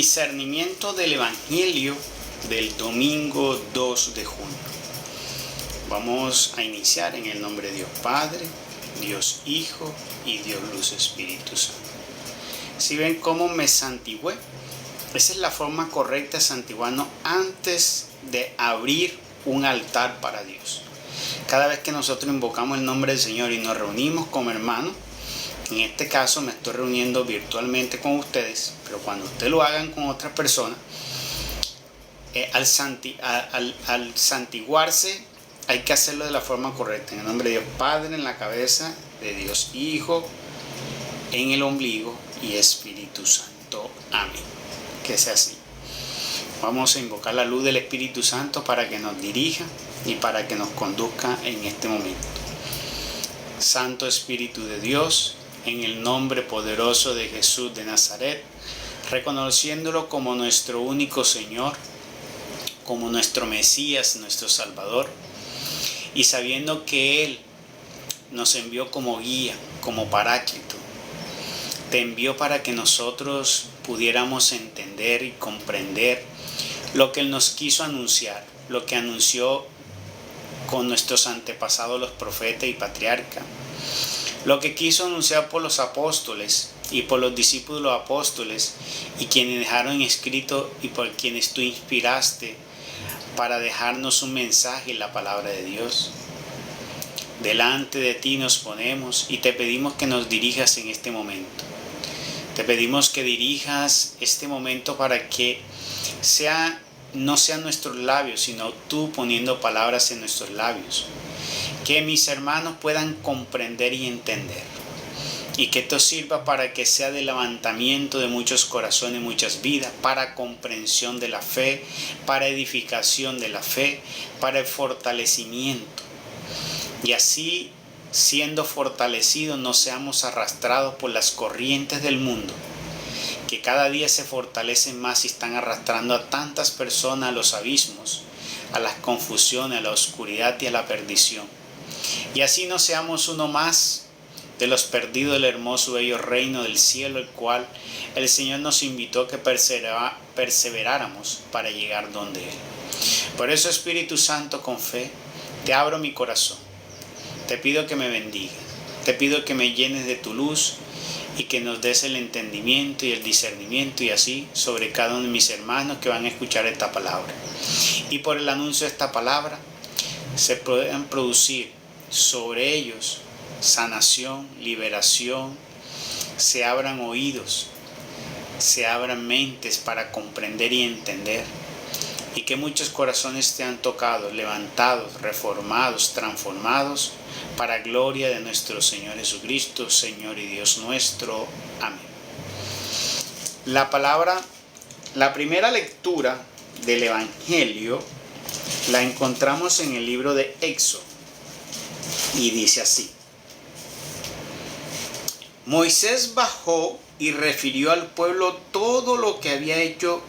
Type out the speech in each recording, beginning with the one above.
Discernimiento del Evangelio del domingo 2 de junio. Vamos a iniciar en el nombre de Dios Padre, Dios Hijo y Dios Luz Espíritu Santo. Si ven cómo me santigué, esa es la forma correcta de santiguarnos antes de abrir un altar para Dios. Cada vez que nosotros invocamos el nombre del Señor y nos reunimos como hermanos, en este caso me estoy reuniendo virtualmente con ustedes, pero cuando ustedes lo hagan con otras personas, al santiguarse hay que hacerlo de la forma correcta. En el nombre de Dios Padre en la cabeza, de Dios Hijo en el ombligo y Espíritu Santo. Amén. Que sea así. Vamos a invocar la luz del Espíritu Santo para que nos dirija y para que nos conduzca en este momento. Santo Espíritu de Dios, en el nombre poderoso de Jesús de Nazaret, reconociéndolo como nuestro único Señor, como nuestro Mesías, nuestro Salvador, y sabiendo que Él nos envió como guía, como paráclito, te envió para que nosotros pudiéramos entender y comprender lo que Él nos quiso anunciar, lo que anunció con nuestros antepasados los profetas y patriarcas, lo que quiso anunciar por los apóstoles y por los discípulos de los apóstoles y quienes dejaron escrito y por quienes tú inspiraste para dejarnos un mensaje en la palabra de Dios. Delante de ti nos ponemos y te pedimos que nos dirijas en este momento. Te pedimos que dirijas este momento para que no sean nuestros labios, sino tú poniendo palabras en nuestros labios. Que mis hermanos puedan comprender y entender. Y que esto sirva para que sea de levantamiento de muchos corazones, muchas vidas, para comprensión de la fe, para edificación de la fe, para el fortalecimiento. Y así, siendo fortalecidos, no seamos arrastrados por las corrientes del mundo, que cada día se fortalecen más y están arrastrando a tantas personas a los abismos, a las confusiones, a la oscuridad y a la perdición. Y así no seamos uno más de los perdidos del hermoso bello reino del cielo, el cual el Señor nos invitó a que perseveráramos para llegar donde Él. Por eso, Espíritu Santo, con fe, te abro mi corazón. Te pido que me bendiga. Te pido que me llenes de tu luz y que nos des el entendimiento y el discernimiento y así sobre cada uno de mis hermanos que van a escuchar esta palabra. Y por el anuncio de esta palabra se puedan producir sobre ellos sanación, liberación, se abran oídos, se abran mentes para comprender y entender, y que muchos corazones sean tocados, levantados, reformados, transformados, para gloria de nuestro Señor Jesucristo, Señor y Dios nuestro. Amén. La primera lectura del Evangelio la encontramos en el libro de Éxodo, y dice así: Moisés bajó y refirió al pueblo todo lo que había dicho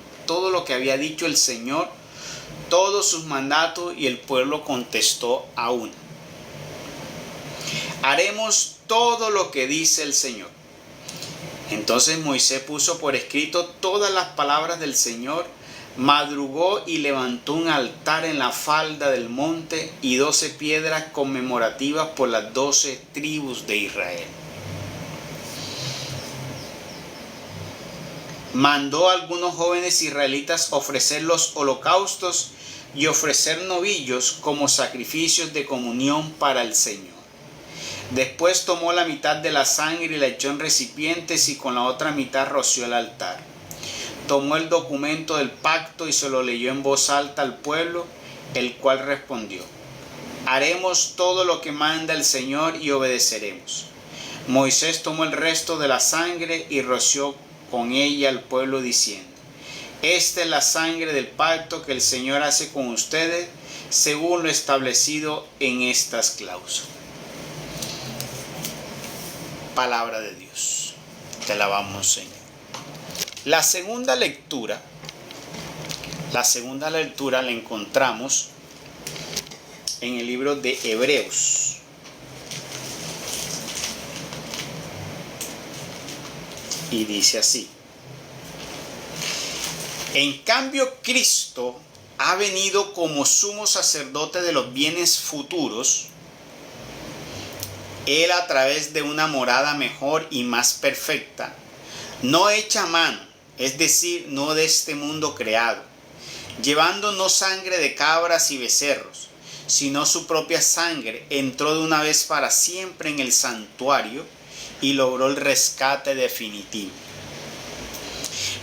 el Señor, todos sus mandatos, y el pueblo contestó a una: haremos todo lo que dice el Señor. Entonces Moisés puso por escrito todas las palabras del Señor, madrugó y levantó un altar en la falda del monte y 12 piedras conmemorativas por las 12 tribus de Israel. Mandó a algunos jóvenes israelitas ofrecer los holocaustos y ofrecer novillos como sacrificios de comunión para el Señor. Después tomó la mitad de la sangre y la echó en recipientes y con la otra mitad roció el altar. Tomó el documento del pacto y se lo leyó en voz alta al pueblo, el cual respondió: haremos todo lo que manda el Señor y obedeceremos. Moisés tomó el resto de la sangre y roció con ella al pueblo diciendo: esta es la sangre del pacto que el Señor hace con ustedes según lo establecido en estas cláusulas. Palabra de Dios. Te alabamos, Señor. La segunda lectura la encontramos en el libro de Hebreos. Y dice así: En cambio, Cristo ha venido como sumo sacerdote de los bienes futuros. Él, a través de una morada mejor y más perfecta, no hecha a mano, es decir, no de este mundo creado, llevando no sangre de cabras y becerros, sino su propia sangre, entró de una vez para siempre en el santuario y logró el rescate definitivo.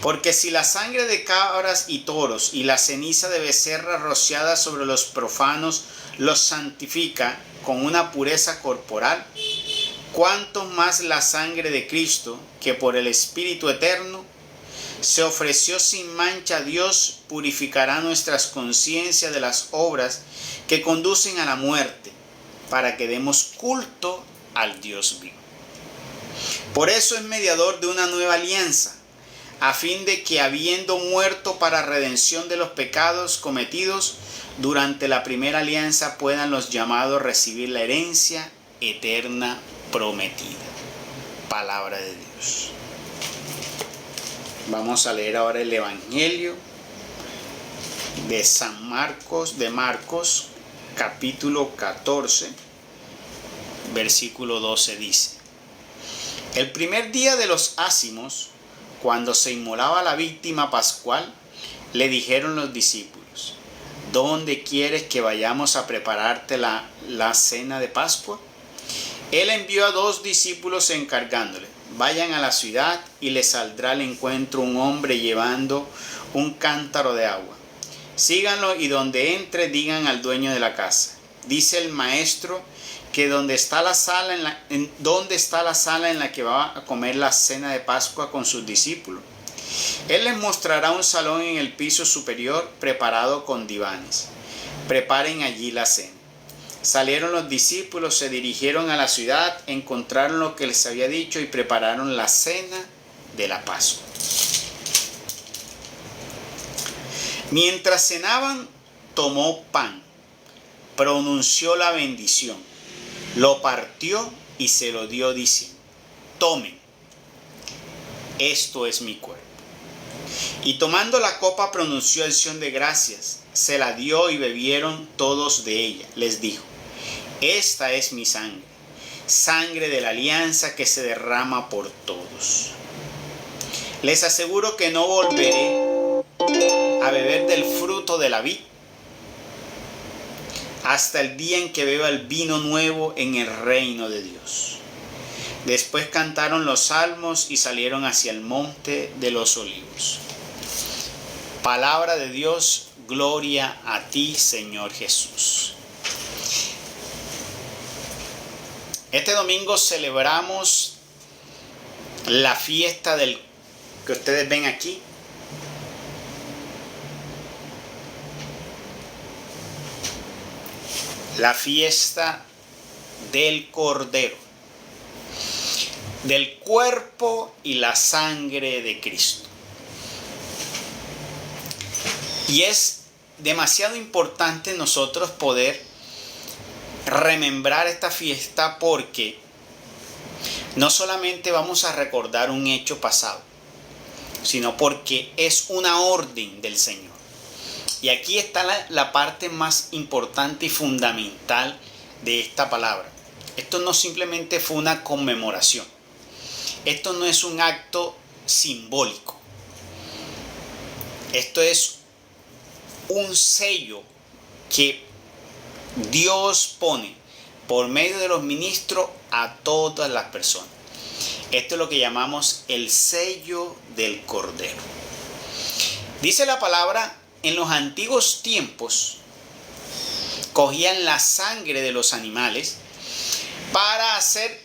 Porque si la sangre de cabras y toros y la ceniza de becerra rociada sobre los profanos los santifica con una pureza corporal, cuánto más la sangre de Cristo, que por el Espíritu eterno se ofreció sin mancha a Dios, purificará nuestras conciencias de las obras que conducen a la muerte, para que demos culto al Dios vivo. Por eso es mediador de una nueva alianza, a fin de que, habiendo muerto para redención de los pecados cometidos durante la primera alianza, puedan los llamados recibir la herencia eterna prometida. Palabra de Dios. Vamos a leer ahora el Evangelio de Marcos, capítulo 14, versículo 12 dice: El primer día de los ácimos, cuando se inmolaba la víctima pascual, le dijeron los discípulos: ¿Dónde quieres que vayamos a prepararte la cena de Pascua? Él envió a 2 discípulos encargándole: vayan a la ciudad y les saldrá al encuentro un hombre llevando un cántaro de agua. Síganlo y donde entre digan al dueño de la casa: dice el maestro que donde está la sala en la que va a comer la cena de Pascua con sus discípulos. Él les mostrará un salón en el piso superior preparado con divanes. Preparen allí la cena. Salieron los discípulos, se dirigieron a la ciudad, encontraron lo que les había dicho y prepararon la cena de la Pascua. Mientras cenaban, tomó pan, pronunció la bendición, lo partió y se lo dio diciendo: tomen, esto es mi cuerpo. Y tomando la copa pronunció acción de gracias, se la dio y bebieron todos de ella. Les dijo: esta es mi sangre, sangre de la alianza que se derrama por todos. Les aseguro que no volveré a beber del fruto de la vid hasta el día en que beba el vino nuevo en el reino de Dios. Después cantaron los salmos y salieron hacia el monte de los olivos. Palabra de Dios, gloria a ti, Señor Jesús. Este domingo celebramos la fiesta que ustedes ven aquí. La fiesta del Cordero, del cuerpo y la sangre de Cristo. Y es demasiado importante nosotros poder remembrar esta fiesta, porque no solamente vamos a recordar un hecho pasado, sino porque es una orden del Señor. Y aquí está la parte más importante y fundamental de esta palabra. Esto no simplemente fue una conmemoración. Esto no es un acto simbólico. Esto es un sello que Dios pone por medio de los ministros a todas las personas. Esto es lo que llamamos el sello del Cordero. Dice la palabra: en los antiguos tiempos cogían la sangre de los animales para hacer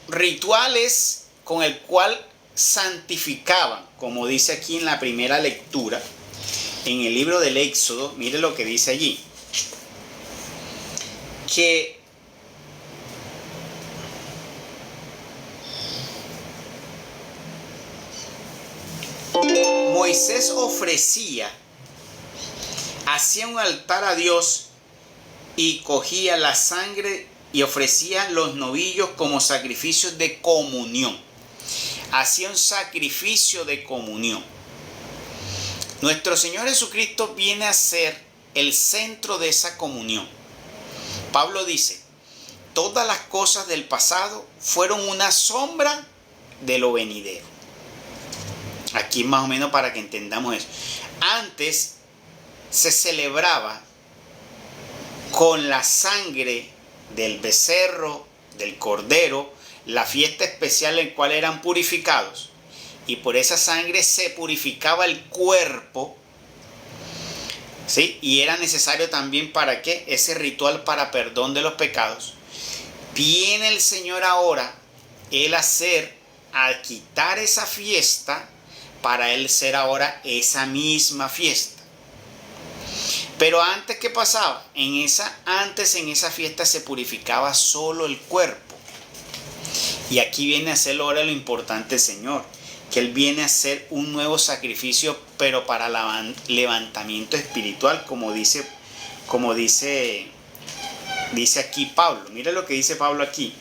rituales con el cual santificaban, como dice aquí en la primera lectura, en el libro del Éxodo. Mire lo que dice allí: que Moisés hacía un altar a Dios y cogía la sangre y ofrecía los novillos como sacrificios de comunión. Hacía un sacrificio de comunión. Nuestro Señor Jesucristo viene a ser el centro de esa comunión. Pablo dice, todas las cosas del pasado fueron una sombra de lo venidero. Aquí más o menos para que entendamos eso. Antes se celebraba con la sangre del becerro, del cordero, la fiesta especial en la cual eran purificados. Y por esa sangre se purificaba el cuerpo, ¿sí? Y era necesario también para qué, ese ritual para perdón de los pecados. Viene el Señor ahora, Él a quitar esa fiesta, para Él ser ahora esa misma fiesta. Pero antes, ¿qué pasaba? Antes en esa fiesta se purificaba solo el cuerpo. Y aquí viene a hacer ahora lo importante el Señor, que Él viene a hacer un nuevo sacrificio, pero para levantamiento espiritual, como dice aquí Pablo. Mira lo que dice Pablo aquí.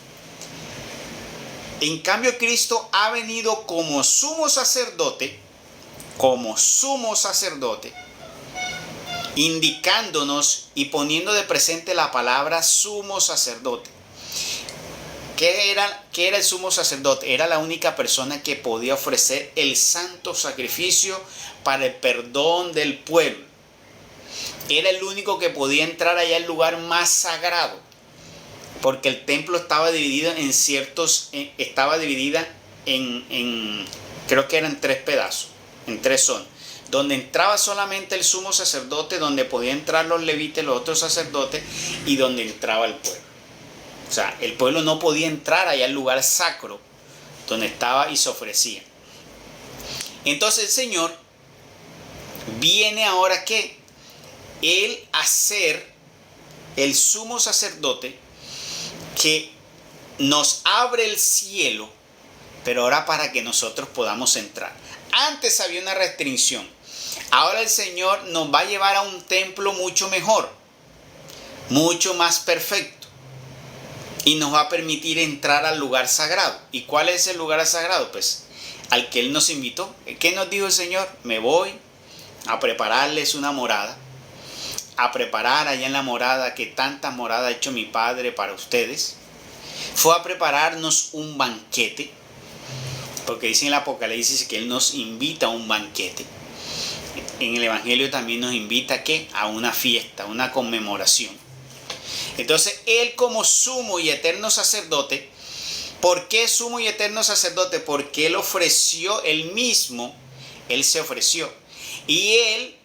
En cambio, Cristo ha venido como sumo sacerdote, indicándonos y poniendo de presente la palabra sumo sacerdote. ¿Qué era el sumo sacerdote? Era la única persona que podía ofrecer el santo sacrificio para el perdón del pueblo. Era el único que podía entrar allá al lugar más sagrado, porque el templo estaba dividido creo que eran 3 pedazos, en 3 zonas, donde entraba solamente el sumo sacerdote, donde podían entrar los levitas, los otros sacerdotes, y donde entraba el pueblo. O sea, el pueblo no podía entrar allá al lugar sacro donde estaba y se ofrecía. Entonces el Señor viene ahora ¿qué? Él a ser el sumo sacerdote que nos abre el cielo, pero ahora para que nosotros podamos entrar. Antes había una restricción. Ahora el Señor nos va a llevar a un templo mucho mejor, mucho más perfecto. Y nos va a permitir entrar al lugar sagrado. ¿Y cuál es el lugar sagrado? Pues al que Él nos invitó. ¿Qué nos dijo el Señor? Me voy a prepararles una morada. A preparar allá en la morada, que tantas moradas ha hecho mi Padre para ustedes. Fue a prepararnos un banquete. Porque dice en el Apocalipsis que Él nos invita a un banquete. En el Evangelio también nos invita ¿qué? A una fiesta, a una conmemoración. Entonces, Él como sumo y eterno sacerdote, ¿por qué sumo y eterno sacerdote? Porque Él ofreció, Él mismo, Él se ofreció. Y Él,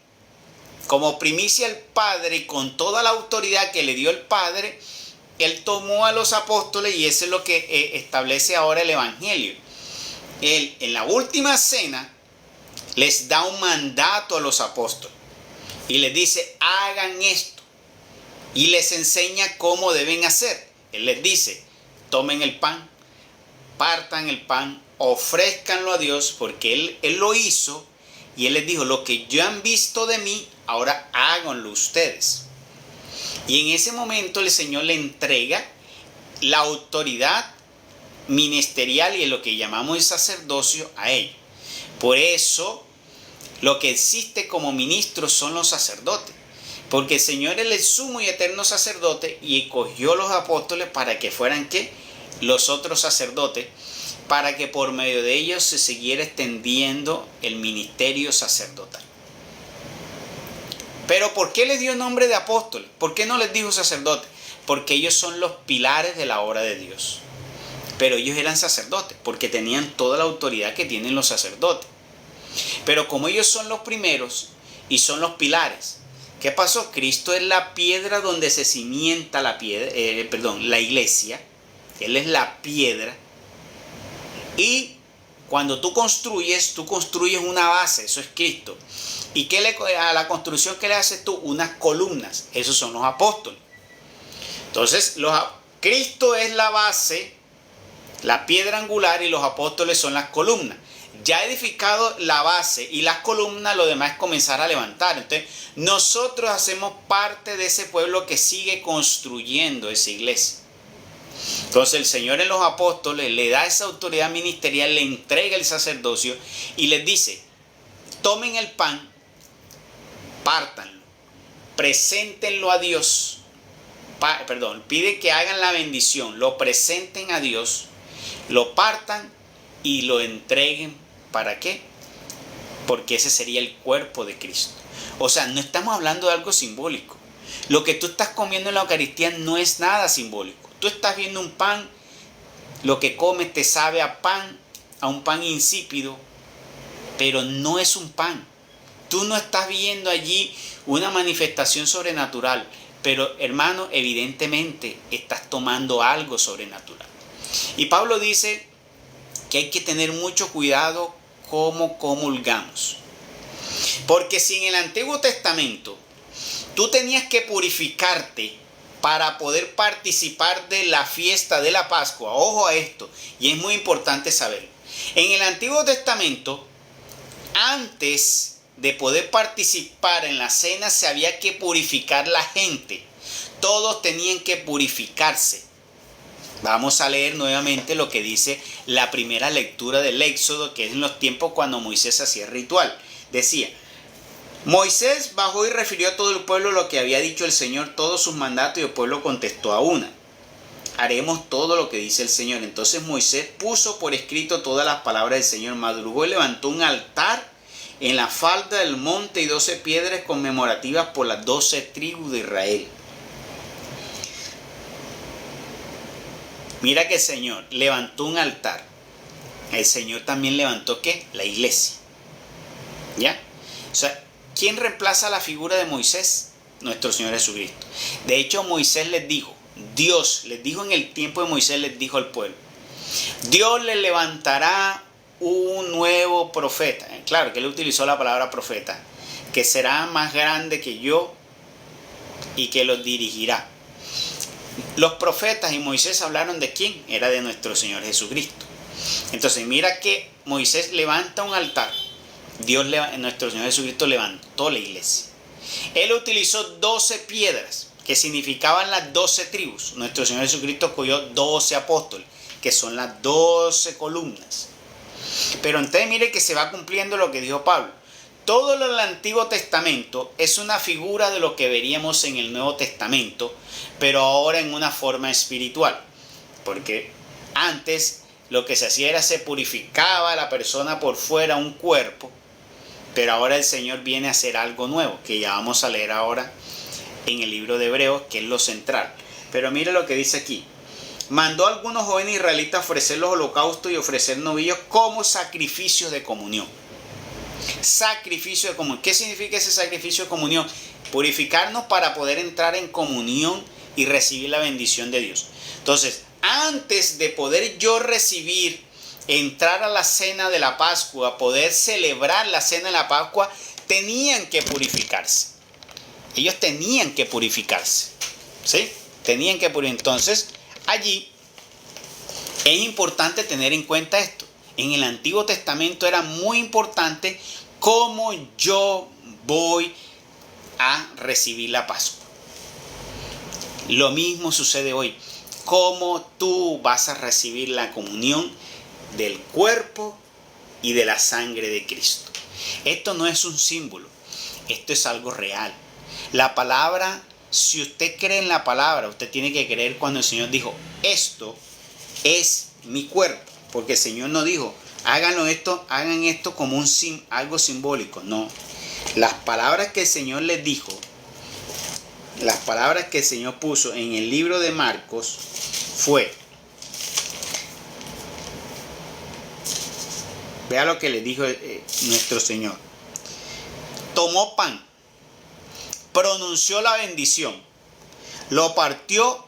como primicia al Padre y con toda la autoridad que le dio el Padre, Él tomó a los apóstoles y eso es lo que establece ahora el Evangelio. Él, en la última cena, les da un mandato a los apóstoles y les dice, hagan esto. Y les enseña cómo deben hacer. Él les dice, tomen el pan, partan el pan, ofrézcanlo a Dios, porque Él lo hizo. Y Él les dijo, lo que ya han visto de mí, ahora háganlo ustedes. Y en ese momento el Señor le entrega la autoridad ministerial y lo que llamamos el sacerdocio a ellos. Por eso, lo que existe como ministros son los sacerdotes. Porque el Señor es el sumo y eterno sacerdote y escogió los apóstoles para que fueran ¿qué? Los otros sacerdotes, para que por medio de ellos se siguiera extendiendo el ministerio sacerdotal. Pero ¿por qué les dio nombre de apóstoles? ¿Por qué no les dijo sacerdotes? Porque ellos son los pilares de la obra de Dios. Pero ellos eran sacerdotes, porque tenían toda la autoridad que tienen los sacerdotes. Pero como ellos son los primeros y son los pilares, ¿qué pasó? Cristo es la piedra donde se cimienta la iglesia. Él es la piedra. Y cuando tú construyes una base, eso es Cristo. ¿Y a la construcción qué le haces tú? Unas columnas, esos son los apóstoles. Entonces, Cristo es la base, la piedra angular, y los apóstoles son las columnas. Ya edificado la base y las columnas, lo demás es comenzar a levantar. Entonces, nosotros hacemos parte de ese pueblo que sigue construyendo esa iglesia. Entonces, el Señor en los apóstoles le da esa autoridad ministerial, le entrega el sacerdocio y les dice, tomen el pan, pártanlo, preséntenlo a Dios. Pide que hagan la bendición, lo presenten a Dios, lo partan y lo entreguen. ¿Para qué? Porque ese sería el cuerpo de Cristo. O sea, no estamos hablando de algo simbólico. Lo que tú estás comiendo en la Eucaristía no es nada simbólico. Tú estás viendo un pan, lo que comes te sabe a pan, a un pan insípido, pero no es un pan. Tú no estás viendo allí una manifestación sobrenatural, pero hermano, evidentemente estás tomando algo sobrenatural. Y Pablo dice que hay que tener mucho cuidado cómo comulgamos. Porque si en el Antiguo Testamento tú tenías que purificarte para poder participar de la fiesta de la Pascua, ojo a esto, y es muy importante saberlo. En el Antiguo Testamento, antes de poder participar en la cena, se había que purificar la gente. Todos tenían que purificarse. Vamos a leer nuevamente lo que dice la primera lectura del Éxodo, que es en los tiempos cuando Moisés hacía el ritual. Decía: Moisés bajó y refirió a todo el pueblo lo que había dicho el Señor, todos sus mandatos, y el pueblo contestó a una: haremos todo lo que dice el Señor. Entonces Moisés puso por escrito todas las palabras del Señor, madrugó y levantó un altar en la falda del monte y 12 piedras conmemorativas por las 12 tribus de Israel. Mira que el Señor levantó un altar. El Señor también levantó ¿qué? La iglesia. ¿Ya? O sea, ¿quién reemplaza la figura de Moisés? Nuestro Señor Jesucristo. De hecho, Moisés les dijo, Dios les dijo en el tiempo de Moisés, les dijo al pueblo: Dios le levantará un nuevo profeta. Claro que él utilizó la palabra profeta, que será más grande que yo y que los dirigirá. Los profetas y Moisés hablaron de quién, era de nuestro Señor Jesucristo. Entonces mira que Moisés levanta un altar, nuestro Señor Jesucristo levantó la iglesia. Él utilizó 12 piedras que significaban las 12 tribus. Nuestro Señor Jesucristo escogió 12 apóstoles, que son las 12 columnas. Pero entonces mire que se va cumpliendo lo que dijo Pablo. Todo lo del Antiguo Testamento es una figura de lo que veríamos en el Nuevo Testamento, pero ahora en una forma espiritual. Porque antes lo que se hacía era se purificaba a la persona por fuera, un cuerpo, pero ahora el Señor viene a hacer algo nuevo, que ya vamos a leer ahora en el libro de Hebreos, que es lo central. Pero mire lo que dice aquí. Mandó a algunos jóvenes israelitas a ofrecer los holocaustos y ofrecer novillos como sacrificios de comunión. Sacrificio de comunión. ¿Qué significa ese sacrificio de comunión? Purificarnos para poder entrar en comunión y recibir la bendición de Dios. Entonces, antes de poder yo recibir, entrar a la cena de la Pascua, poder celebrar la cena de la Pascua, tenían que purificarse. Ellos tenían que purificarse. ¿Sí? Tenían que purificarse. Entonces, allí es importante tener en cuenta esto. En el Antiguo Testamento era muy importante cómo yo voy a recibir la Pascua. Lo mismo sucede hoy. Cómo tú vas a recibir la comunión del cuerpo y de la sangre de Cristo. Esto no es un símbolo. Esto es algo real. La palabra, si usted cree en la palabra, usted tiene que creer cuando el Señor dijo: esto es mi cuerpo. Porque el Señor no dijo: hagan esto como algo simbólico. No. Las palabras que el Señor les dijo, las palabras que el Señor puso en el libro de Marcos fue: vea lo que le dijo nuestro Señor. Tomó pan, pronunció la bendición, lo partió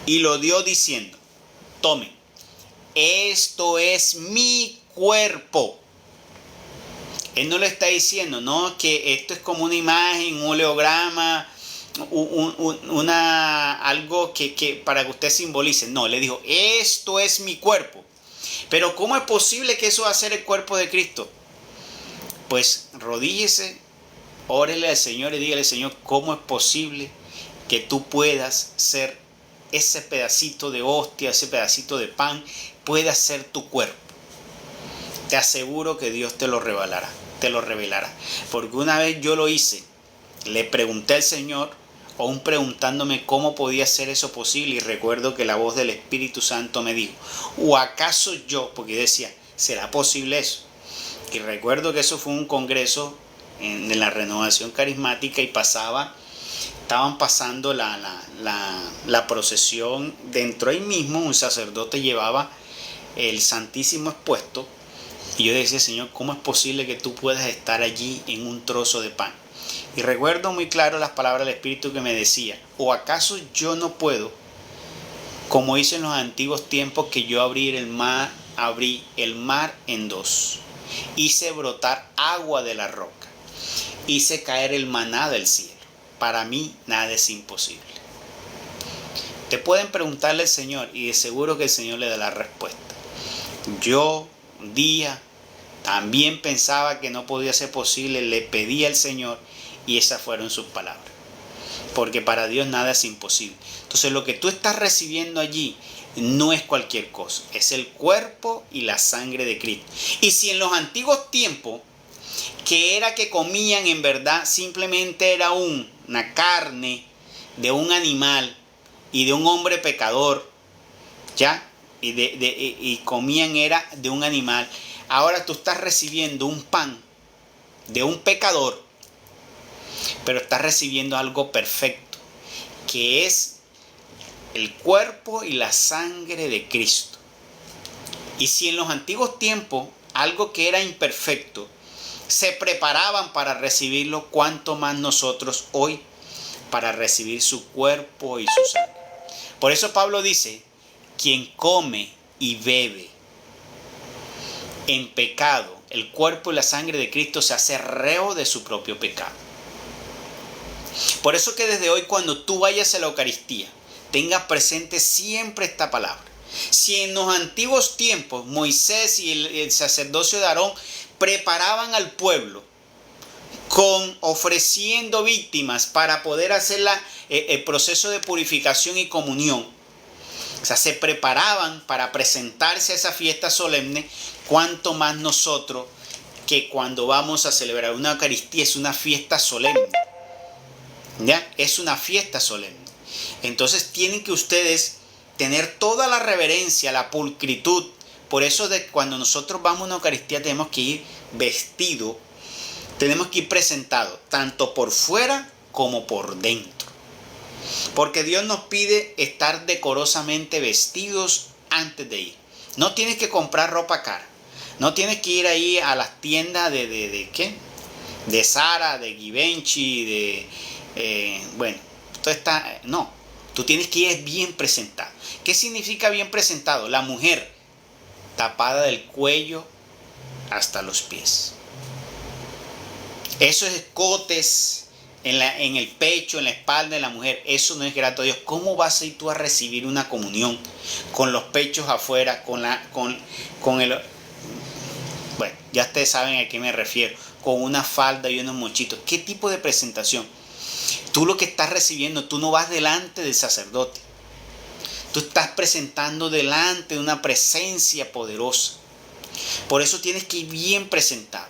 y lo dio diciendo: tomen, esto es mi cuerpo. Él no le está diciendo, no, que esto es como una imagen, un oleograma, algo que para que usted simbolice. No, le dijo: esto es mi cuerpo. Pero ¿cómo es posible que eso va a ser el cuerpo de Cristo? Pues rodíllese, órele al Señor y dígale: Señor, ¿cómo es posible que tú puedas ser ese pedacito de hostia, ese pedacito de pan, pueda ser tu cuerpo? Te aseguro que Dios te lo revelará. te lo revelará. Porque una vez yo lo hice, le pregunté al Señor, aún preguntándome cómo podía ser eso posible, y recuerdo que la voz del Espíritu Santo me dijo, ¿o acaso yo? Porque yo decía, ¿será posible eso? Y recuerdo que eso fue un congreso de la renovación carismática y estaban pasando la procesión dentro ahí mismo, un sacerdote llevaba el Santísimo expuesto, y yo decía, Señor, ¿cómo es posible que tú puedas estar allí en un trozo de pan? Y recuerdo muy claro las palabras del Espíritu que me decía, ¿o acaso yo no puedo, como hice en los antiguos tiempos, que yo abrí el mar en dos, hice brotar agua de la roca, hice caer el maná del cielo? Para mí nada es imposible. Te pueden preguntarle al Señor y de seguro que el Señor le da la respuesta. Yo un día también pensaba que no podía ser posible, le pedí al Señor y esas fueron sus palabras. Porque para Dios nada es imposible. Entonces lo que tú estás recibiendo allí no es cualquier cosa, es el cuerpo y la sangre de Cristo. Y si en los antiguos tiempos, que era que comían en verdad, simplemente era una carne de un animal y de un hombre pecador, ¿ya? Y comían era de un animal. Ahora tú estás recibiendo un pan de un pecador, pero estás recibiendo algo perfecto, que es el cuerpo y la sangre de Cristo. Y si en los antiguos tiempos algo que era imperfecto se preparaban para recibirlo, cuánto más nosotros hoy para recibir su cuerpo y su sangre. Por eso Pablo dice, quien come y bebe en pecado el cuerpo y la sangre de Cristo se hace reo de su propio pecado. Por eso que desde hoy, cuando tú vayas a la Eucaristía, tengas presente siempre esta palabra. Si en los antiguos tiempos Moisés y el sacerdocio de Aarón preparaban al pueblo ofreciendo víctimas para poder hacer el proceso de purificación y comunión, o sea, se preparaban para presentarse a esa fiesta solemne, cuánto más nosotros, que cuando vamos a celebrar una Eucaristía es una fiesta solemne. ¿Ya? Es una fiesta solemne. Entonces tienen que ustedes tener toda la reverencia, la pulcritud. Por eso cuando nosotros vamos a una Eucaristía tenemos que ir vestido, tenemos que ir presentado, tanto por fuera como por dentro. Porque Dios nos pide estar decorosamente vestidos antes de ir. No tienes que comprar ropa cara. No tienes que ir ahí a las tiendas de ¿qué? De Zara, de Givenchy, bueno, todo está... No, tú tienes que ir bien presentado. ¿Qué significa bien presentado? La mujer tapada del cuello hasta los pies. Esos escotes en el pecho, en la espalda de la mujer, eso no es grato a Dios. ¿Cómo vas a ir tú a recibir una comunión con los pechos afuera, con el... Bueno, ya ustedes saben a qué me refiero, con una falda y unos mochitos? ¿Qué tipo de presentación? Tú lo que estás recibiendo, tú no vas delante del sacerdote. Tú estás presentando delante de una presencia poderosa. Por eso tienes que ir bien presentado.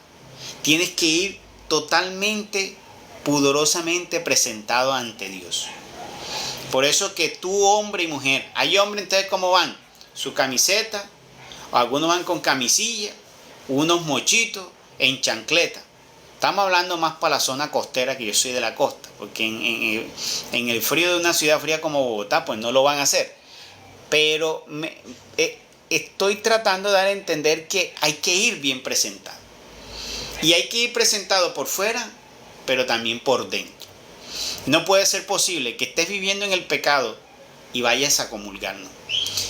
Tienes que ir totalmente, pudorosamente presentado ante Dios. Por eso que tú, hombre y mujer, hay hombres, entonces, ¿cómo van? Su camiseta, o algunos van con camisilla, unos mochitos, en chancleta. Estamos hablando más para la zona costera, que yo soy de la costa, porque en el frío de una ciudad fría como Bogotá, pues no lo van a hacer. Pero estoy tratando de dar a entender que hay que ir bien presentado. Y hay que ir presentado por fuera, pero también por dentro. No puede ser posible que estés viviendo en el pecado y vayas a comulgar, ¿no?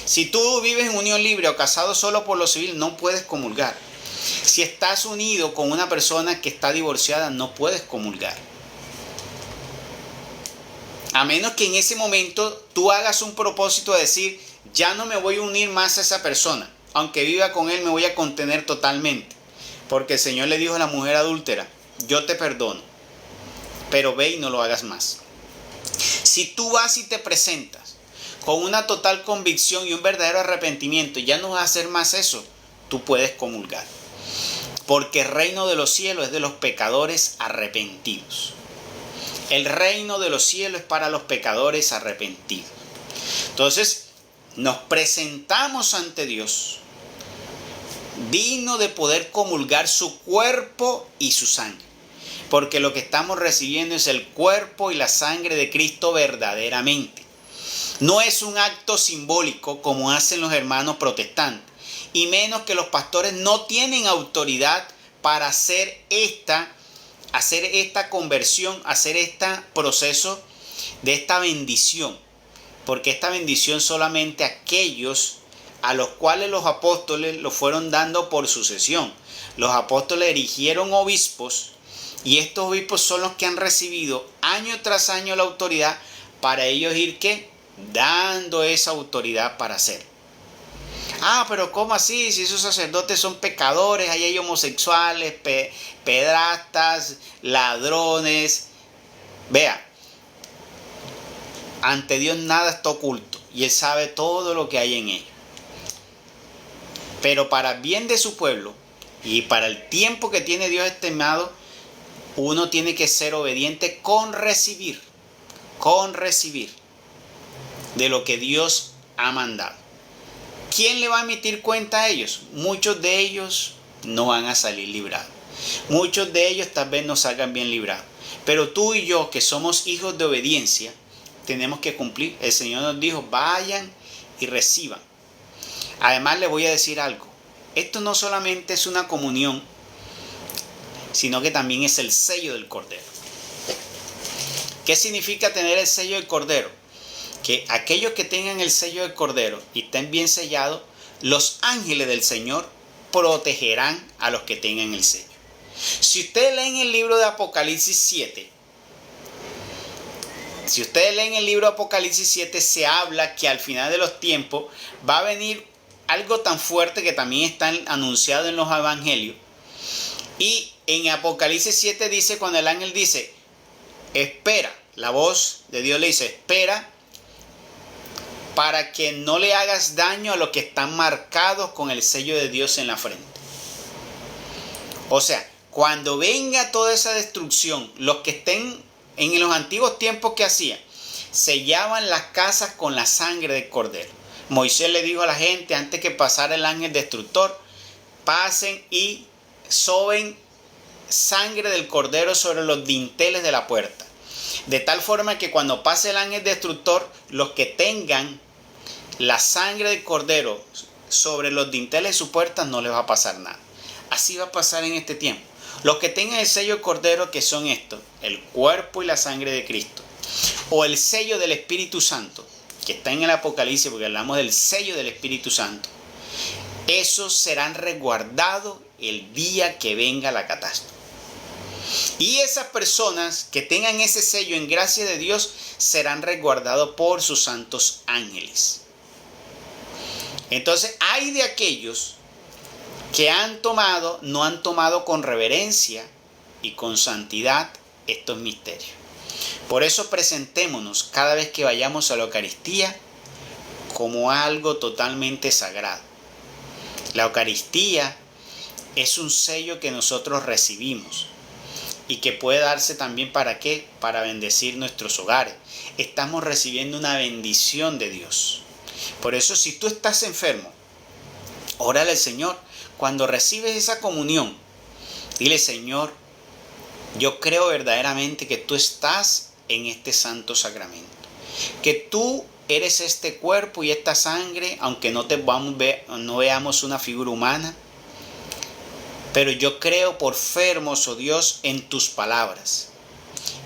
Si tú vives en unión libre o casado solo por lo civil, no puedes comulgar. Si estás unido con una persona que está divorciada, no puedes comulgar. A menos que en ese momento tú hagas un propósito de decir, ya no me voy a unir más a esa persona. Aunque viva con él, me voy a contener totalmente. Porque el Señor le dijo a la mujer adúltera, yo te perdono, pero ve y no lo hagas más. Si tú vas y te presentas con una total convicción y un verdadero arrepentimiento, ya no vas a hacer más eso, tú puedes comulgar. porque el reino de los cielos es de los pecadores arrepentidos. El reino de los cielos es para los pecadores arrepentidos. Entonces, nos presentamos ante Dios, digno de poder comulgar su cuerpo y su sangre. Porque lo que estamos recibiendo es el cuerpo y la sangre de Cristo verdaderamente. No es un acto simbólico como hacen los hermanos protestantes. Y menos que los pastores no tienen autoridad para hacer esta conversión, hacer este proceso de esta bendición. Porque esta bendición solamente aquellos a los cuales los apóstoles lo fueron dando por sucesión. Los apóstoles erigieron obispos y estos obispos son los que han recibido año tras año la autoridad para ellos ir dando esa autoridad para hacer. Pero ¿cómo así? Si esos sacerdotes son pecadores, ahí hay homosexuales, pedrastas, ladrones. Vea, ante Dios nada está oculto y Él sabe todo lo que hay en ellos. Pero para el bien de su pueblo y para el tiempo que tiene Dios estimado, uno tiene que ser obediente con recibir de lo que Dios ha mandado. ¿Quién le va a emitir cuenta a ellos? Muchos de ellos no van a salir librados. Muchos de ellos tal vez no salgan bien librados. Pero tú y yo, que somos hijos de obediencia, tenemos que cumplir. El Señor nos dijo, vayan y reciban. Además, le voy a decir algo. Esto no solamente es una comunión, sino que también es el sello del Cordero. ¿Qué significa tener el sello del Cordero? Que aquellos que tengan el sello del Cordero y estén bien sellados, los ángeles del Señor protegerán a los que tengan el sello. Si ustedes leen el libro de Apocalipsis 7, se habla que al final de los tiempos va a venir algo tan fuerte que también está anunciado en los evangelios. Y en Apocalipsis 7 dice, cuando el ángel dice, espera, la voz de Dios le dice, espera, para que no le hagas daño a los que están marcados con el sello de Dios en la frente. O sea, cuando venga toda esa destrucción, los que estén en los antiguos tiempos que hacían, sellaban las casas con la sangre del Cordero. Moisés le dijo a la gente, antes que pasara el ángel destructor, pasen y soben sangre del Cordero sobre los dinteles de la puerta. De tal forma que cuando pase el ángel destructor, los que tengan la sangre del Cordero sobre los dinteles de su puerta no les va a pasar nada. Así va a pasar en este tiempo. Los que tengan el sello del Cordero, que son estos, el cuerpo y la sangre de Cristo, o el sello del Espíritu Santo, que está en el Apocalipsis, porque hablamos del sello del Espíritu Santo, esos serán resguardados el día que venga la catástrofe. Y esas personas que tengan ese sello en gracia de Dios serán resguardados por sus santos ángeles. Entonces, hay de aquellos que no han tomado con reverencia y con santidad estos misterios. Por eso presentémonos cada vez que vayamos a la Eucaristía como algo totalmente sagrado. La Eucaristía es un sello que nosotros recibimos y que puede darse también ¿para qué? Para bendecir nuestros hogares. Estamos recibiendo una bendición de Dios. Por eso, si tú estás enfermo, órale al Señor. Cuando recibes esa comunión, dile, Señor, yo creo verdaderamente que tú estás en este santo sacramento, que tú eres este cuerpo y esta sangre, aunque no veamos una figura humana, pero yo creo por fe, hermoso Dios, en tus palabras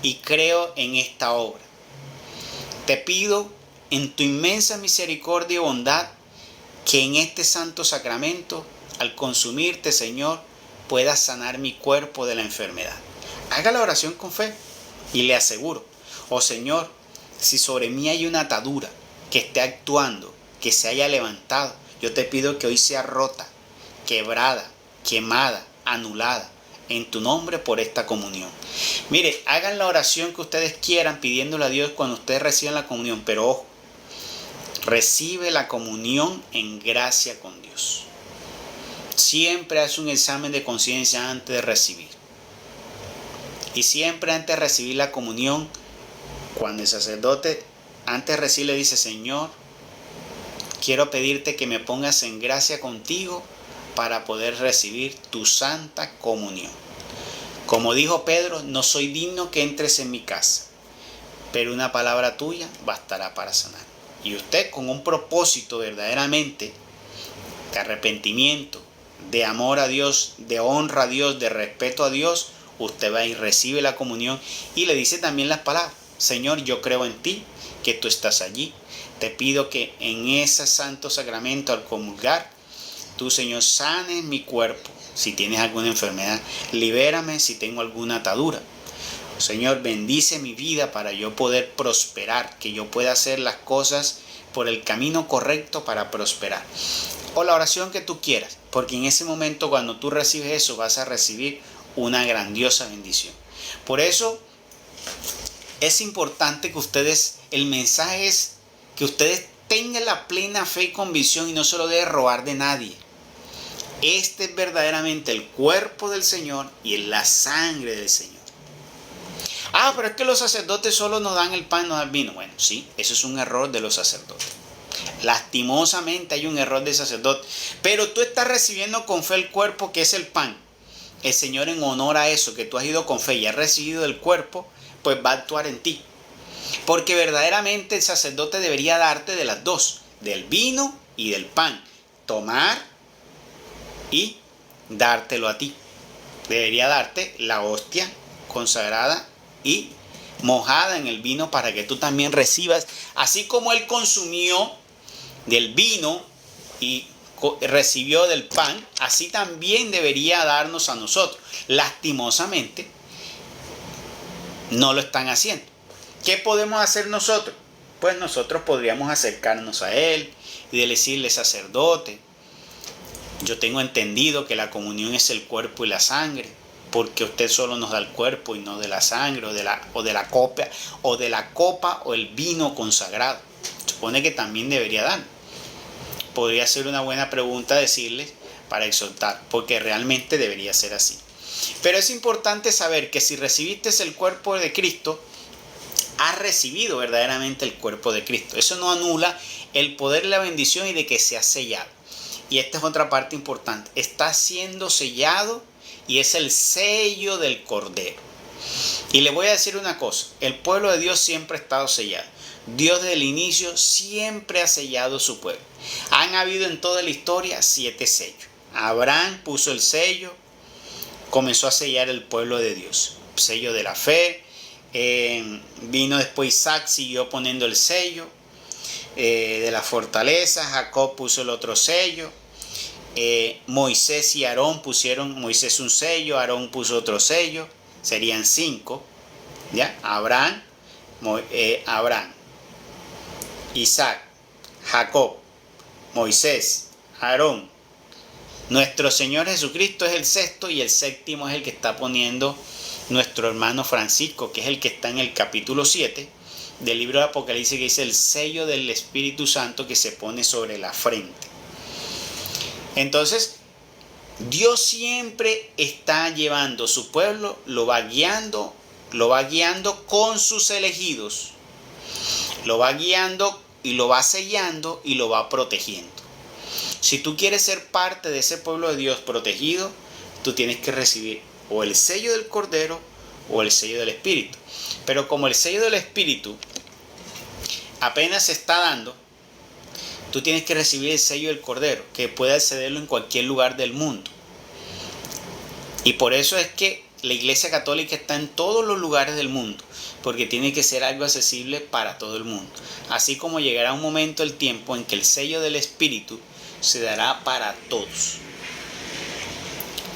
y creo en esta obra. Te pido en tu inmensa misericordia y bondad que en este santo sacramento, al consumirte, Señor, puedas sanar mi cuerpo de la enfermedad. Haga la oración con fe y le aseguro, oh Señor, si sobre mí hay una atadura que esté actuando, que se haya levantado, yo te pido que hoy sea rota, quebrada, quemada, anulada en tu nombre por esta comunión. Mire, hagan la oración que ustedes quieran pidiéndole a Dios cuando ustedes reciban la comunión, pero ojo, recibe la comunión en gracia con Dios. siempre haz un examen de conciencia antes de recibir. Y siempre antes de recibir la comunión, cuando el sacerdote antes de recibir le dice: Señor, quiero pedirte que me pongas en gracia contigo para poder recibir tu santa comunión. Como dijo Pedro, no soy digno que entres en mi casa, pero una palabra tuya bastará para sanar. Y usted, con un propósito verdaderamente de arrepentimiento, de amor a Dios, de honra a Dios, de respeto a Dios, usted va y recibe la comunión y le dice también las palabras: Señor, yo creo en ti, que tú estás allí. Te pido que en ese santo sacramento, al comulgar, tú, Señor, sanes mi cuerpo. Si tienes alguna enfermedad, libérame si tengo alguna atadura. Señor, bendice mi vida para yo poder prosperar, que yo pueda hacer las cosas por el camino correcto para prosperar. O la oración que tú quieras, porque en ese momento, cuando tú recibes eso, vas a recibir una grandiosa bendición. Por eso es importante que ustedes, el mensaje es que ustedes tengan la plena fe y convicción y no se lo deben robar de nadie. Este es verdaderamente el cuerpo del Señor y es la sangre del Señor. Pero es que los sacerdotes solo nos dan el pan, no dan el vino. Bueno, sí, eso es un error de los sacerdotes. Lastimosamente hay un error de sacerdote. Pero tú estás recibiendo con fe el cuerpo, que es el pan. El Señor, en honor a eso, que tú has ido con fe y has recibido el cuerpo, pues va a actuar en ti. Porque verdaderamente el sacerdote debería darte de las dos, del vino y del pan. Tomar y dártelo a ti. Debería darte la hostia consagrada y mojada en el vino para que tú también recibas, así como él consumió del vino y recibió del pan, así también debería darnos a nosotros. Lastimosamente no lo están haciendo. ¿Qué podemos hacer nosotros? Pues nosotros podríamos acercarnos a él y decirle: sacerdote, yo tengo entendido que la comunión es el cuerpo y la sangre, porque usted solo nos da el cuerpo y no de la sangre o de la copa o el vino consagrado. Supone que también debería dar. Podría ser una buena pregunta decirles para exhortar, porque realmente debería ser así. Pero es importante saber que si recibiste el cuerpo de Cristo, has recibido verdaderamente el cuerpo de Cristo. Eso no anula el poder, la bendición y de que sea sellado. Y esta es otra parte importante. Está siendo sellado y es el sello del Cordero. Y le voy a decir una cosa: el pueblo de Dios siempre ha estado sellado. Dios desde el inicio siempre ha sellado su pueblo. Han habido en toda la historia 7 sellos. Abraham puso el sello, comenzó a sellar el pueblo de Dios. Sello de la fe. Vino después Isaac, siguió poniendo el sello de la fortaleza. Jacob puso el otro sello. Moisés y Aarón pusieron, Moisés un sello, Aarón puso otro sello. Serían 5. ¿Ya? Abraham, Isaac, Jacob, Moisés, Aarón. Nuestro Señor Jesucristo es el 6º y el 7º es el que está poniendo nuestro hermano Francisco, que es el que está en el capítulo 7 del libro de Apocalipsis, que dice: el sello del Espíritu Santo que se pone sobre la frente. Entonces, Dios siempre está llevando su pueblo, lo va guiando con sus elegidos, lo va guiando y lo va sellando y lo va protegiendo. Si tú quieres ser parte de ese pueblo de Dios protegido, tú tienes que recibir o el sello del Cordero o el sello del Espíritu. Pero como el sello del Espíritu apenas se está dando, tú tienes que recibir el sello del Cordero, que puede accederlo en cualquier lugar del mundo. Y por eso es que la Iglesia Católica está en todos los lugares del mundo, porque tiene que ser algo accesible para todo el mundo. Así como llegará un momento del tiempo en que el sello del Espíritu se dará para todos.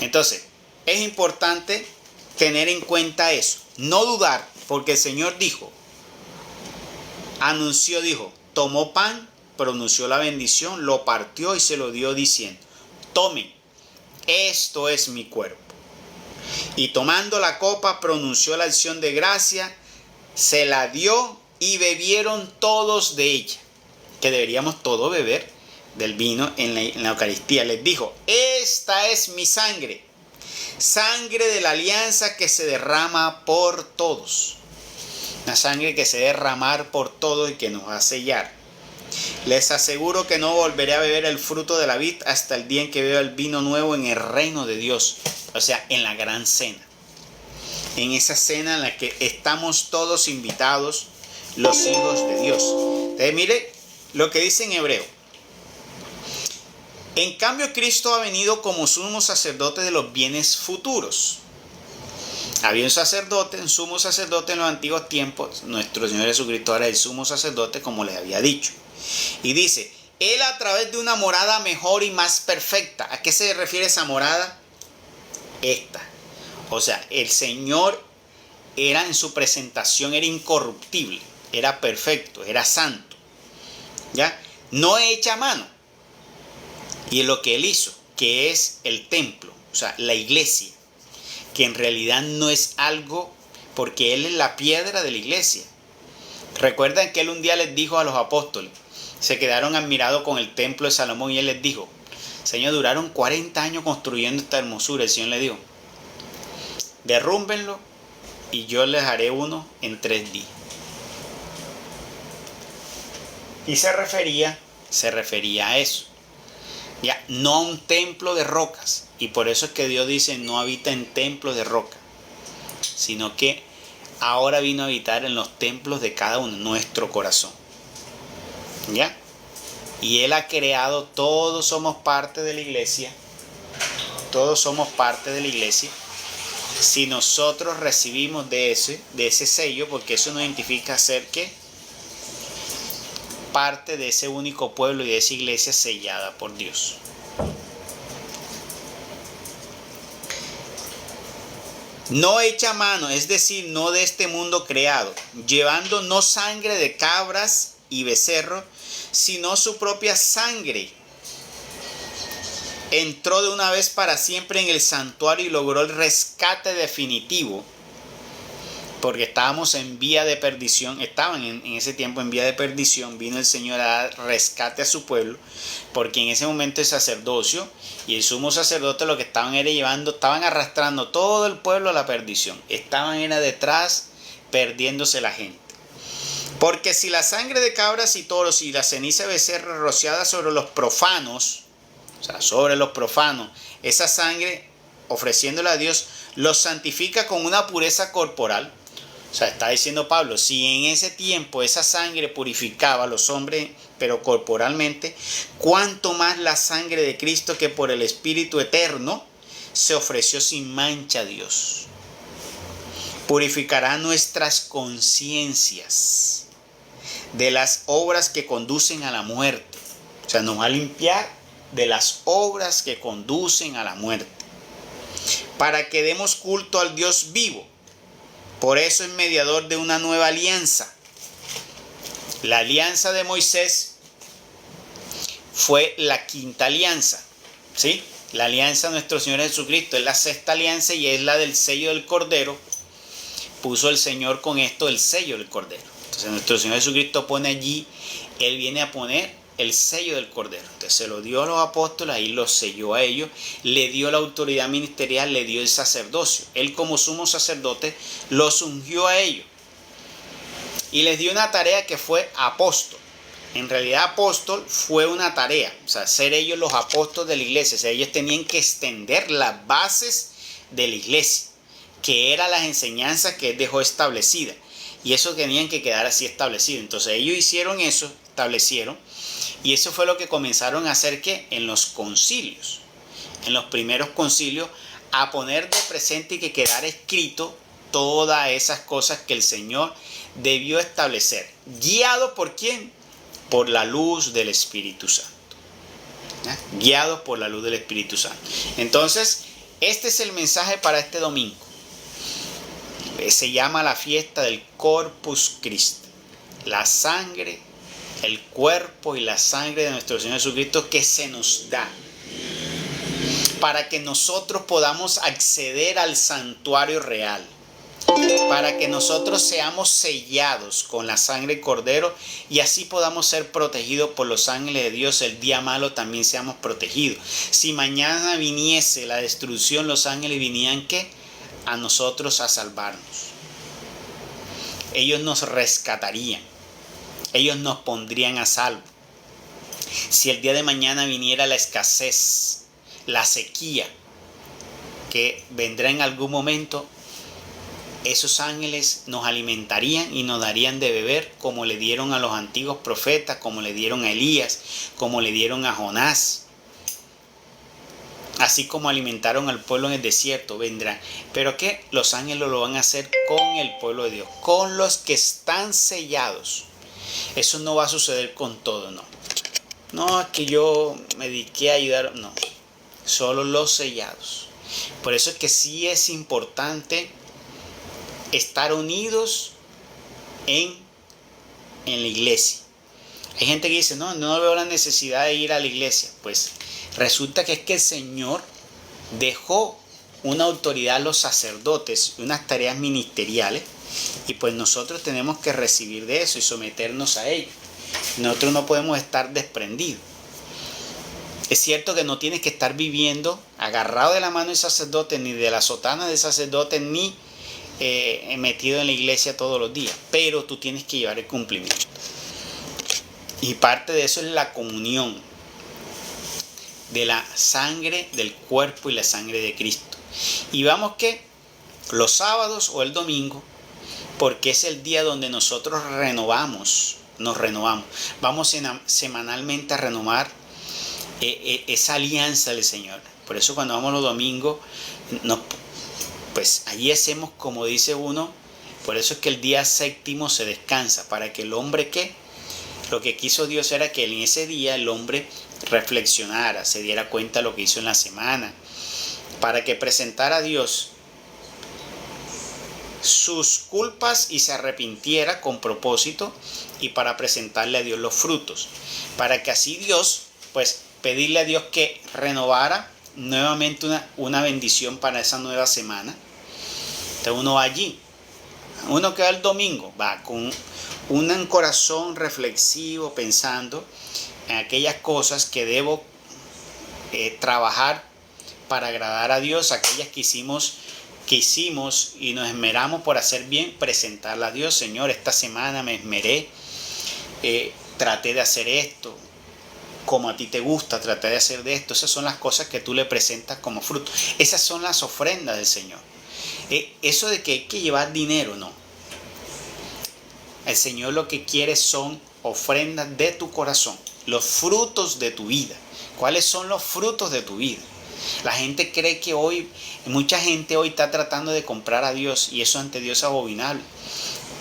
Entonces, es importante tener en cuenta eso, no dudar, porque el Señor dijo, tomó pan, pronunció la bendición, lo partió y se lo dio diciendo: tomen, esto es mi cuerpo. Y tomando la copa, pronunció la acción de gracia, se la dio y bebieron todos de ella. Que deberíamos todos beber del vino en la Eucaristía. Les dijo: esta es mi sangre, sangre de la alianza que se derrama por todos. Una sangre que se derramar por todos y que nos va a sellar. Les aseguro que no volveré a beber el fruto de la vid hasta el día en que beba el vino nuevo en el reino de Dios. O sea, en la gran cena. En esa cena en la que estamos todos invitados, los hijos de Dios. Entonces, mire lo que dice en Hebreo. En cambio, Cristo ha venido como sumo sacerdote de los bienes futuros. Había un sumo sacerdote en los antiguos tiempos. Nuestro Señor Jesucristo era el sumo sacerdote, como les había dicho. Y dice: Él a través de una morada mejor y más perfecta. ¿A qué se refiere esa morada? Esta. O sea, el Señor era en su presentación, era incorruptible, era perfecto, era santo. ¿Ya? No hecha a mano. Y es lo que Él hizo, que es el templo, o sea, la iglesia. Que en realidad no es algo, porque Él es la piedra de la iglesia. Recuerdan que Él un día les dijo a los apóstoles, se quedaron admirados con el templo de Salomón, y Él les dijo: Señor, duraron 40 años construyendo esta hermosura. El Señor le dijo: derrúmbenlo y yo les haré uno en 3 días. Y se refería a eso. Ya, no a un templo de rocas. Y por eso es que Dios dice: no habita en templos de roca, sino que ahora vino a habitar en los templos de cada uno, nuestro corazón. ¿Ya? Y Él ha creado, todos somos parte de la iglesia. Todos somos parte de la iglesia. Si nosotros recibimos de ese sello, porque eso nos identifica ser ¿qué? Parte de ese único pueblo y de esa iglesia sellada por Dios. No hecha a mano, es decir, no de este mundo creado, llevando no sangre de cabras y becerros, sino su propia sangre. Entró de una vez para siempre en el santuario y logró el rescate definitivo, porque estábamos en vía de perdición, estaban en ese tiempo en vía de perdición. Vino el Señor a dar rescate a su pueblo, porque en ese momento el sacerdocio y el sumo sacerdote lo que estaban era estaban arrastrando todo el pueblo a la perdición. Estaban era detrás, perdiéndose la gente. Porque si la sangre de cabras y toros y la ceniza de becerro rociada sobre los profanos, o sea, sobre los profanos, esa sangre, ofreciéndola a Dios, los santifica con una pureza corporal. O sea, está diciendo Pablo, si en ese tiempo esa sangre purificaba a los hombres, pero corporalmente, cuánto más la sangre de Cristo, que por el Espíritu eterno se ofreció sin mancha a Dios. Purificará nuestras conciencias de las obras que conducen a la muerte. O sea, nos va a limpiar de las obras que conducen a la muerte, para que demos culto al Dios vivo. Por eso es mediador de una nueva alianza. La alianza de Moisés fue la quinta alianza, ¿sí? La alianza de nuestro Señor Jesucristo es la sexta alianza y es la del sello del Cordero. Puso el Señor con esto el sello del Cordero. Entonces nuestro Señor Jesucristo pone allí, Él viene a poner el sello del Cordero. Entonces se lo dio a los apóstoles, ahí lo selló a ellos, le dio la autoridad ministerial, le dio el sacerdocio. Él como sumo sacerdote los ungió a ellos y les dio una tarea que fue apóstol. En realidad apóstol fue una tarea, o sea, ser ellos los apóstoles de la iglesia. O sea, ellos tenían que extender las bases de la iglesia, que eran las enseñanzas que Él dejó establecidas, y eso tenían que quedar así establecido. Entonces ellos hicieron eso, establecieron. Y eso fue lo que comenzaron a hacer que en los concilios, en los primeros concilios, a poner de presente y que quedara escrito todas esas cosas que el Señor debió establecer. ¿Guiado por quién? Por la luz del Espíritu Santo. ¿Ya? Guiados por la luz del Espíritu Santo. Entonces, este es el mensaje para este domingo. Se llama la fiesta del Corpus Christi. La sangre, el cuerpo y la sangre de nuestro Señor Jesucristo que se nos da para que nosotros podamos acceder al santuario real, para que nosotros seamos sellados con la sangre del Cordero y así podamos ser protegidos por los ángeles de Dios. El día malo también seamos protegidos. Si mañana viniese la destrucción, los ángeles vinieran ¿qué? A nosotros a salvarnos. Ellos nos rescatarían. Ellos nos pondrían a salvo. Si el día de mañana viniera la escasez, la sequía, que vendrá en algún momento, esos ángeles nos alimentarían y nos darían de beber como le dieron a los antiguos profetas, como le dieron a Elías, como le dieron a Jonás. Así como alimentaron al pueblo en el desierto, vendrán. ¿Pero qué? Los ángeles lo van a hacer con el pueblo de Dios, con los que están sellados. Eso no va a suceder con todo, no. No, es que yo me dediqué a ayudar, no. Solo los sellados. Por eso es que sí es importante estar unidos en la iglesia. Hay gente que dice, no veo la necesidad de ir a la iglesia. Pues resulta que es que el Señor dejó una autoridad a los sacerdotes, unas tareas ministeriales, y pues nosotros tenemos que recibir de eso y someternos a ello. Nosotros no podemos estar desprendidos. Es cierto que no tienes que estar viviendo agarrado de la mano del sacerdote, ni de la sotana del sacerdote, ni metido en la iglesia todos los días, pero tú tienes que llevar el cumplimiento. Y parte de eso es la comunión de la sangre del cuerpo y la sangre de Cristo. Y vamos que los sábados o el domingo, porque es el día donde nosotros nos renovamos. Vamos semanalmente a renovar esa alianza del Señor. Por eso cuando vamos los domingos, pues allí hacemos como dice uno. Por eso es que el día séptimo se descansa, para que el hombre lo que quiso Dios era que en ese día el hombre reflexionara, se diera cuenta de lo que hizo en la semana, para que presentara a Dios sus culpas y se arrepintiera con propósito, y para presentarle a Dios los frutos, para que así Dios, pues pedirle a Dios que renovara nuevamente una bendición para esa nueva semana. Entonces uno va allí, uno que va el domingo, va con un corazón reflexivo, pensando en aquellas cosas que debo trabajar para agradar a Dios, aquellas que hicimos y nos esmeramos por hacer bien, presentarla a Dios. Señor, esta semana me esmeré, traté de hacer esto como a ti te gusta, traté de hacer de esto. Esas son las cosas que tú le presentas como fruto. Esas son las ofrendas del Señor. Eso de que hay que llevar dinero, no. El Señor lo que quiere son ofrendas de tu corazón, los frutos de tu vida. ¿Cuáles son los frutos de tu vida? La gente cree que mucha gente hoy está tratando de comprar a Dios, y eso ante Dios es abominable.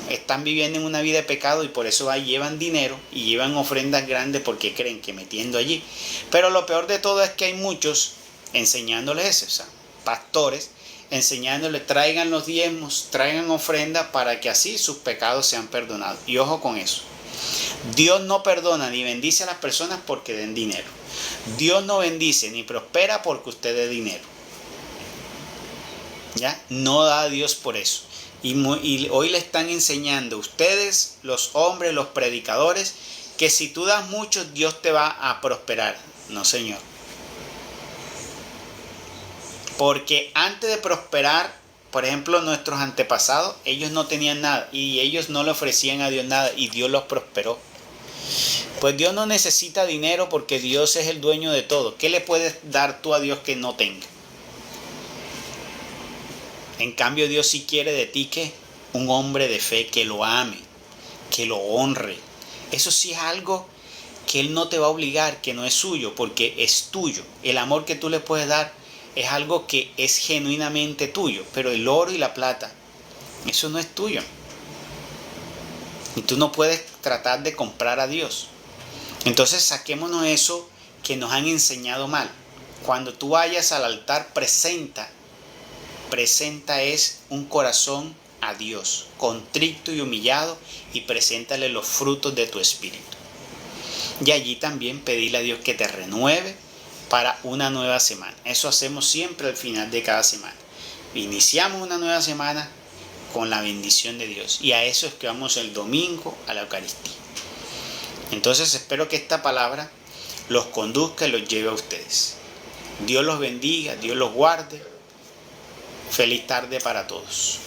Están viviendo en una vida de pecado y por eso llevan dinero y llevan ofrendas grandes porque creen que metiendo allí. Pero lo peor de todo es que hay muchos enseñándoles eso, o sea, pastores enseñándoles, traigan los diezmos, traigan ofrendas para que así sus pecados sean perdonados. Y ojo con eso. Dios no perdona ni bendice a las personas porque den dinero. Dios no bendice ni prospera porque usted dé dinero. ¿Ya? No da a Dios por eso. Y hoy le están enseñando ustedes, los hombres, los predicadores, que si tú das mucho, Dios te va a prosperar. No, señor. Porque antes de prosperar, por ejemplo, nuestros antepasados, ellos no tenían nada y ellos no le ofrecían a Dios nada y Dios los prosperó. Pues Dios no necesita dinero porque Dios es el dueño de todo. ¿Qué le puedes dar tú a Dios que no tenga? En cambio, Dios sí quiere de ti que un hombre de fe que lo ame, que lo honre. Eso sí es algo que Él no te va a obligar, que no es suyo, porque es tuyo. El amor que tú le puedes dar es algo que es genuinamente tuyo, pero el oro y la plata, eso no es tuyo. Y tú no puedes tratar de comprar a Dios. Entonces saquémonos eso que nos han enseñado mal. Cuando tú vayas al altar, presenta es un corazón a Dios, contrito y humillado, y preséntale los frutos de tu espíritu. Y allí también pedirle a Dios que te renueve para una nueva semana. Eso hacemos siempre al final de cada semana. Iniciamos una nueva semana con la bendición de Dios. Y a eso es que vamos el domingo a la Eucaristía. Entonces espero que esta palabra los conduzca y los lleve a ustedes. Dios los bendiga, Dios los guarde. Feliz tarde para todos.